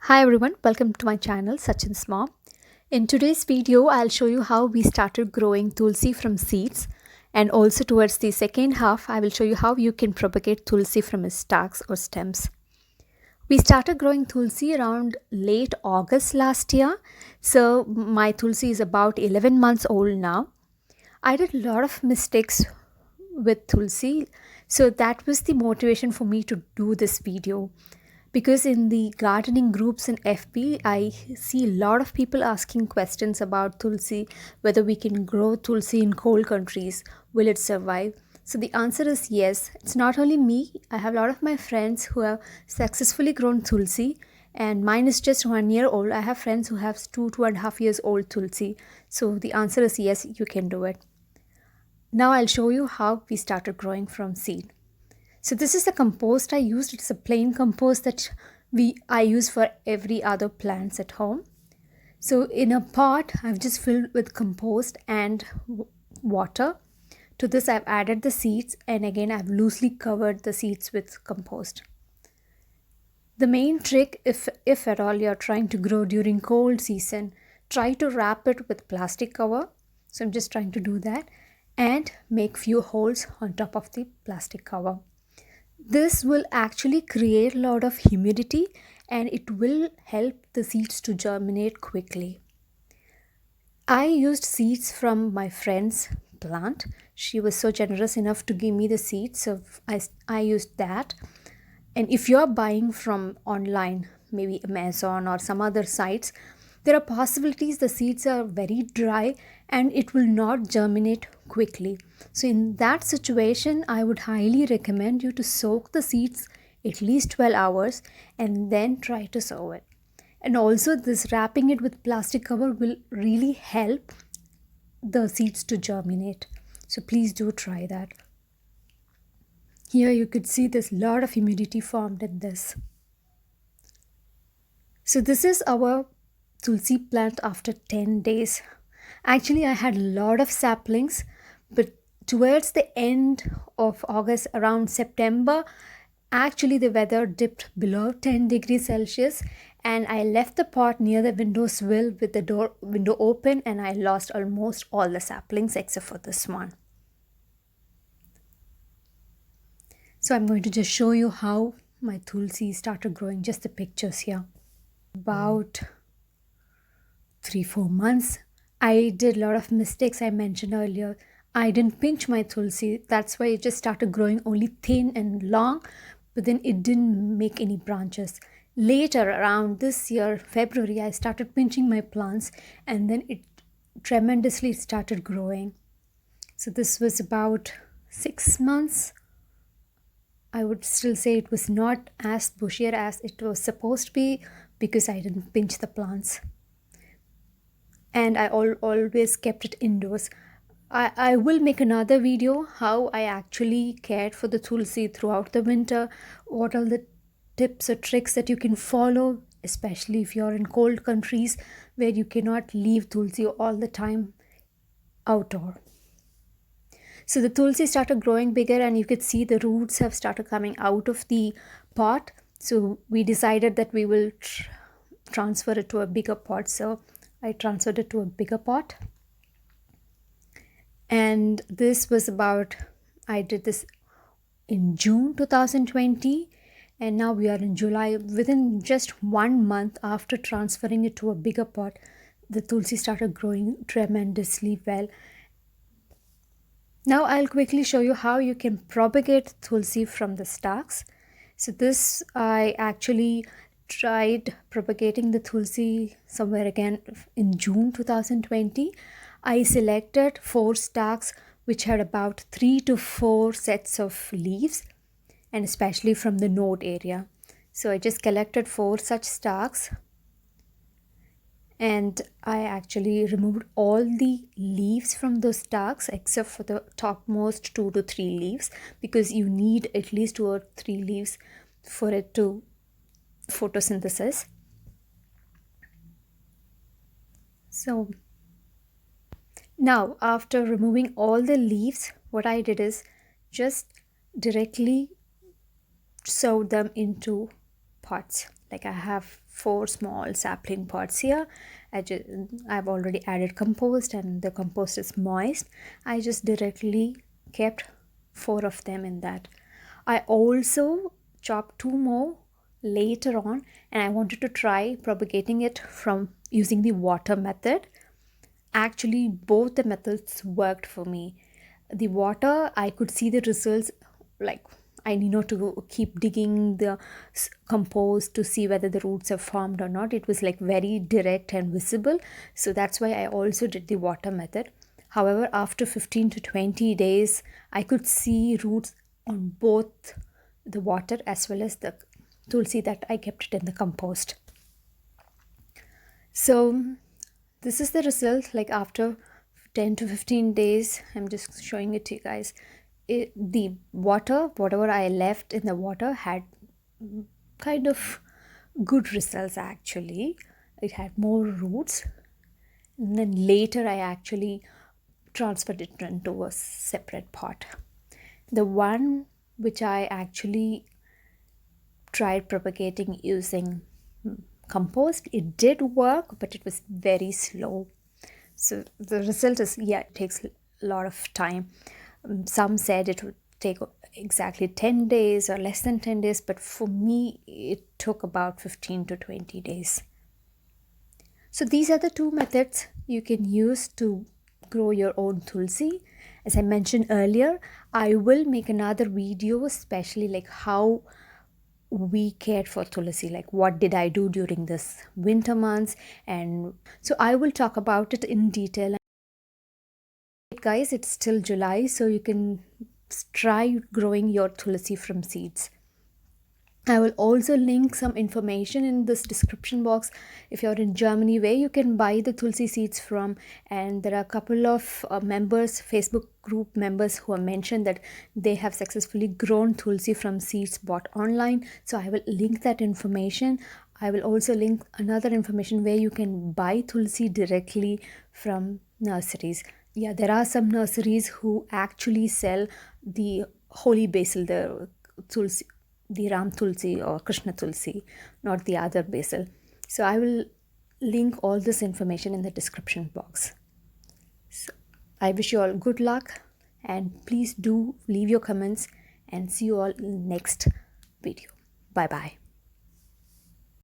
Hi everyone, welcome to my channel Sachin's Mom. In today's video, I'll show you how we started growing Tulsi from seeds, and also towards the second half, I will show you how you can propagate Tulsi from its stalks or stems. We started growing Tulsi around late August last year, so my Tulsi is about 11 months old now. I did a lot of mistakes with Tulsi, so that was the motivation for me to do this video. Because in the gardening groups in FB, I see a lot of people asking questions about Tulsi, whether we can grow Tulsi in cold countries, will it survive? So the answer is yes. It's not only me, I have a lot of my friends who have successfully grown Tulsi, and mine is just 1 year old. I have friends who have 2.5 years old Tulsi. So the answer is yes, you can do it. Now I'll show you how we started growing from seed. So this is the compost I used. It's a plain compost that I use for every other plants at home. So in a pot, I've just filled with compost and water. To this, I've added the seeds, and again, I've loosely covered the seeds with compost. The main trick, if at all you're trying to grow during cold season, try to wrap it with plastic cover. So I'm just trying to do that and make few holes on top of the plastic cover. This will actually create a lot of humidity and it will help the seeds to germinate quickly. I used seeds from my friend's plant. She was so generous enough to give me the seeds, so I used that. And if you're buying from online, maybe Amazon or some other sites, there are possibilities the seeds are very dry and it will not germinate quickly. So in that situation, I would highly recommend you to soak the seeds at least 12 hours and then try to sow it. And also this wrapping it with plastic cover will really help the seeds to germinate. So please do try that. Here you could see there's a lot of humidity formed in this. So this is our Tulsi plant after 10 days. Actually, I had a lot of saplings, but towards the end of August, around September, actually the weather dipped below 10 degrees Celsius and I left the pot near the windowsill with the window open, and I lost almost all the saplings except for this one. So I'm going to just show you how my Tulsi started growing, just the pictures here. About 3-4 months, I did a lot of mistakes I mentioned earlier. I didn't pinch my Tulsi. That's why it just started growing only thin and long, but then it didn't make any branches. Later, around this year, February, I started pinching my plants and then it tremendously started growing. So this was about 6 months. I would still say it was not as bushier as it was supposed to be because I didn't pinch the plants. And I always kept it indoors. I will make another video how I actually cared for the Tulsi throughout the winter. What are the tips or tricks that you can follow, especially if you're in cold countries where you cannot leave Tulsi all the time outdoor. So the Tulsi started growing bigger and you could see the roots have started coming out of the pot. So we decided that we will transfer it to a bigger pot. So I transferred it to a bigger pot. And this was I did this in June 2020. And now we are in July. Within just 1 month after transferring it to a bigger pot, the Tulsi started growing tremendously well. Now I'll quickly show you how you can propagate Tulsi from the stalks. So this, I actually tried propagating the Tulsi somewhere again in June 2020. I selected 4 stalks which had about 3 to 4 sets of leaves, and especially from the node area. So I just collected 4 such stalks and I actually removed all the leaves from those stalks except for the topmost 2 to 3 leaves, because you need at least 2 or 3 leaves for it to photosynthesis. So now after removing all the leaves, what I did is just directly sow them into pots. Like I have 4 small sapling pots here. I've already added compost and the compost is moist. I just directly kept 4 of them in that. I also chopped 2 more later on, and I wanted to try propagating it from using the water method. Actually, both the methods worked for me. The water, I could see the results, like I need not to keep digging the compost to see whether the roots have formed or not. It was like very direct and visible. So that's why I also did the water method. However, after 15 to 20 days, I could see roots on both the water as well as the tulsi that I kept it in the compost. So this is the result, like after 10 to 15 days. I'm just showing it to you guys. The water, whatever I left in the water, had kind of good results actually. It had more roots, and then later I actually transferred it into a separate pot. The one which I actually tried propagating using compost, it did work, but it was very slow. So the result is, yeah, it takes a lot of time. Some said it would take exactly 10 days or less than 10 days, but for me it took about 15 to 20 days. So these are the 2 methods you can use to grow your own tulsi. As I mentioned earlier, I will make another video especially like how we cared for tulsi, like what did I do during this winter months, and so I will talk about it in detail. Guys, it's still July, so you can try growing your tulsi from seeds. I will also link some information in this description box if you're in Germany where you can buy the tulsi seeds from, and there are a couple of members, Facebook group members, who have mentioned that they have successfully grown tulsi from seeds bought online. So I will link that information. I will also link another information where you can buy tulsi directly from nurseries. Yeah, there are some nurseries who actually sell the holy basil, the tulsi, the Ram Tulsi or Krishna Tulsi, not the other basil. So I will link all this information in the description box. So I wish you all good luck, and please do leave your comments, and see you all in the next video. Bye bye.